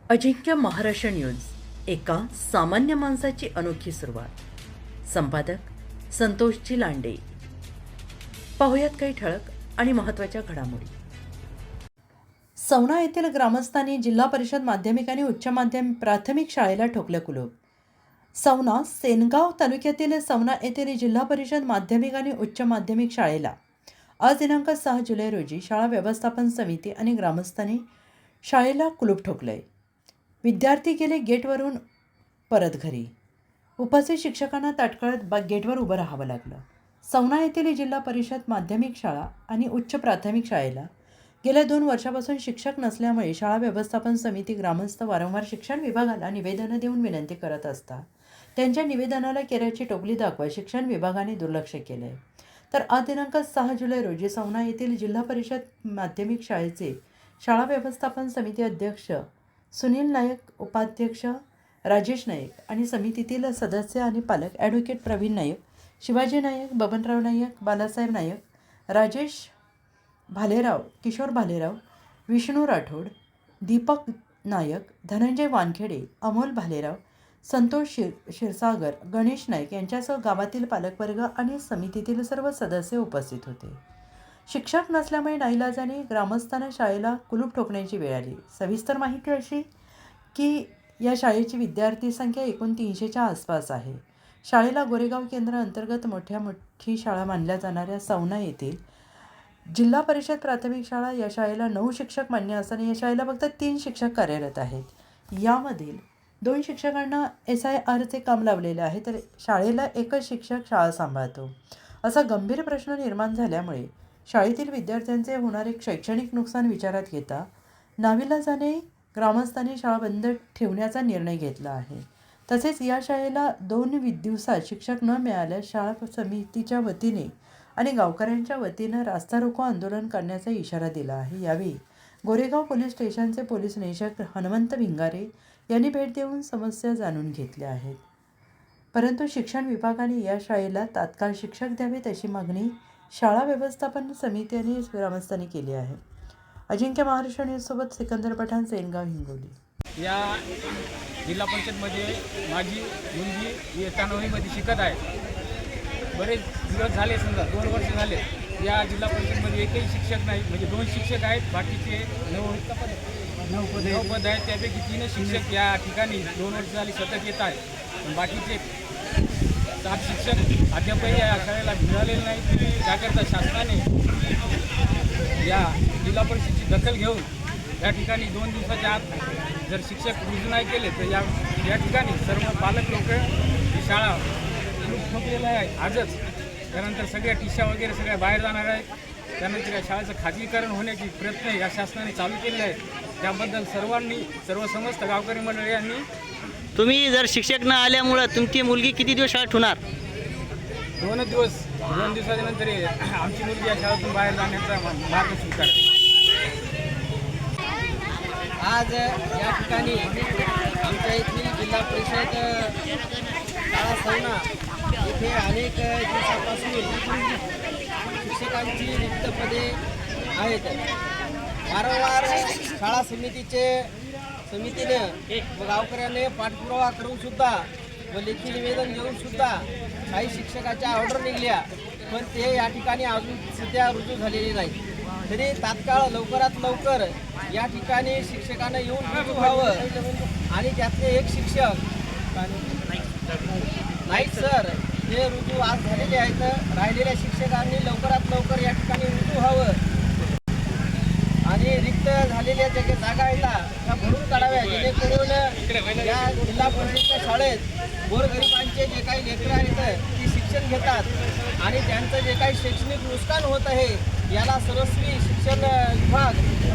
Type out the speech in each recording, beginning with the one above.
अजिंक्य Maharashtra news, एका सामान्य माणसाची अनोखी सुरुवात. संपादक संतोषजी लांडे. पाहुयात काही ठळक आणि महत्त्वाच्या घडामोडी. सवना येथील ग्रामस्थांनी जिल्हा परिषद माध्यमिक आणि उच्च माध्यमिक प्राथमिक शाळेला ठोकलं कुलूप. सवना सेनगाव तालुक्यातील सवना येथील जिल्हा परिषद माध्यमिक आणि उच्च माध्यमिक शाळेला आज दिनांक 6 जुलै रोजी शाळा व्यवस्थापन समिती आणि ग्रामस्थांनी शाळेला कुलूप ठोकलंय. विद्यार्थी गेले गेटवरून परत घरी. उपस्थित शिक्षकांना ताटकळत गेटवर उभं राहावं लागलं. सवना येथील जिल्हा परिषद माध्यमिक शाळा आणि उच्च प्राथमिक शाळेला गेल्या 2 वर्षापासून शिक्षक नसल्यामुळे शाळा व्यवस्थापन समिती ग्रामस्थ वारंवार शिक्षण विभागाला निवेदनं देऊन विनंती करत असतात. त्यांच्या निवेदनाला केराची टोपली दाखवत शिक्षण विभागाने दुर्लक्ष केलं आहे. तर आज दिनांक 6 जुलै रोजी सवना येथील जिल्हा परिषद माध्यमिक शाळेचे शाळा व्यवस्थापन समिती अध्यक्ष सुनील नायक, उपाध्यक्ष राजेश नायक आणि समितीतील सदस्य आणि पालक ॲडव्होकेट प्रवीण नायक, शिवाजी नायक, बबनराव नायक, बालासाहेब नायक, राजेश भालेराव, किशोर भालेराव, विष्णू राठोड, दीपक नायक, धनंजय वानखेडे, अमोल भालेराव, संतोष क्षीरसागर, गणेश नाईक यांच्यासह गावातील पालकवर्ग आणि समितीतील सर्व सदस्य उपस्थित होते. शिक्षक नसल्यामुळे नाईलाजाने ग्रामस्थांना शाळेला कुलूप ठोकण्याची वेळ आली. सविस्तर माहिती अशी की या शाळेची विद्यार्थी संख्या एकूण 300च्या आसपास आहे. शाळेला गोरेगाव केंद्र अंतर्गत मोठी शाळा मानल्या जाणाऱ्या सवना येथील जिल्हा परिषद प्राथमिक शाळा या शाळेला 9 शिक्षक मान्य असताना या शाळेला फक्त 3 शिक्षक कार्यरत आहेत. यामधील 2 शिक्षकांना SIRचे काम लावलेले आहे, तर शाळेला एकच शिक्षक शाळा सांभाळतो. असा गंभीर प्रश्न निर्माण झाल्यामुळे शाळेतील विद्यार्थ्यांचे होणारे शैक्षणिक नुकसान विचारात घेता नाविलाजाने ग्रामस्थांनी शाळा बंद ठेवण्याचा निर्णय घेतला आहे. तसेच या शाळेला 2 दिवसात शिक्षक न मिळाल्यास शाळा समितीच्या वतीने आणि गावकऱ्यांच्या वतीनं रास्ता रोको आंदोलन करण्याचा इशारा दिला आहे. यावेळी गोरेगाव पोलीस स्टेशनचे पोलीस निरीक्षक हनुमंत भिंगारे यांनी भेट देऊन समस्या जाणून घेतल्या आहेत. परंतु शिक्षण विभागाने या शाळेला तात्काळ शिक्षक द्यावेत अशी मागणी शाळा व्यवस्थापन समिती आणि ग्रामस्थांनी केली आहे. अजिंक्य महाराष्ट्र न्यूजसोबत सिकंदर पठाण, सेनगाव, हिंगोली. या जिल्हा परिषदमध्ये माझी मुलगी इयत्ता 9वीमध्ये शिकत आहे. बरेच दिवस झाले, समजा 2 वर्ष झाले या जिल्हा परिषदमध्ये एकही शिक्षक नाही. म्हणजे 2 शिक्षक आहेत, बाकीचे 9 पद आहेत. त्यापैकी 3 शिक्षक या ठिकाणी 2 वर्ष झाली सतत येत आहेत. बाकीचे 7 शिक्षक अद्यापही या शाळेला मिळालेले नाही. त्याकरता शासनाने या जिल्हा परिषदेची दखल घेऊन या ठिकाणी 2 दिवसाच्या आत जर शिक्षक रुजू नाही केले तर या ठिकाणी सर्व पालक लोक ही शाळा ठोकलेलं आहे आजच. त्यानंतर सगळ्या टिशा वगैरे सगळ्या बाहेर जाणार आहेत. त्यानंतर या शाळेचं खाजगीकरण होण्याची प्रयत्न या शासनाने चालू केलेले आहेत. त्याबद्दल सर्व समस्त गावकरी मंडळी यांनी तुम्ही जर शिक्षक न आल्यामुळं तुमची मुलगी किती दिवस शाळेत ठेवणार? 2 दिवसाच्या नंतर आमची मुलगी या शाळेतून बाहेर जाण्याचा मार्ग स्वीकार. आज या ठिकाणी आमच्या इथली जिल्हा परिषद शाळा सवना इथे अनेक दिवसापासून शिक्षकांची रिक्त पदे आहेत. वारंवार शाळा समितीने गावकऱ्याने पाठपुरावा करून सुद्धा व लेखी निवेदन देऊन सुद्धा काही शिक्षकाच्या ऑर्डर निघल्या, पण ते या ठिकाणी अजून सध्या रुजू झालेले नाही. तरी तात्काळ लवकरात लवकर या ठिकाणी शिक्षकांना येऊन रुजू व्हावं आणि त्यातले एक शिक्षक नाईक सर हे रुजू आज झालेले आहेत. राहिलेल्या शिक्षकांनी लवकरात लवकर या ठिकाणी रुजू व्हावं आणि रिक्त झालेल्या ज्या जागा आहेत त्या भरून काढाव्या, जेणेकरून या जिल्हा परिषदेच्या शाळेत गोरगरिबांचे जे काही लेकरं आहेत ती शिक्षण घेतात आणि त्यांचं जे काही शैक्षणिक नुकसान होत आहे याला सर्वस्वी शिक्षण विभाग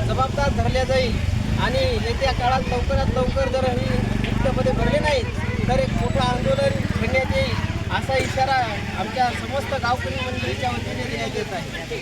जबाबदार धरले जाईल. आणि येत्या काळात लवकरात लवकर जर ही रिक्त पदे भरले नाहीत तर एक मोठं आंदोलन छेडण्यात येईल असा इशारा आमच्या समस्त गावकरी मंडळीच्या वतीने देण्यात येत आहे.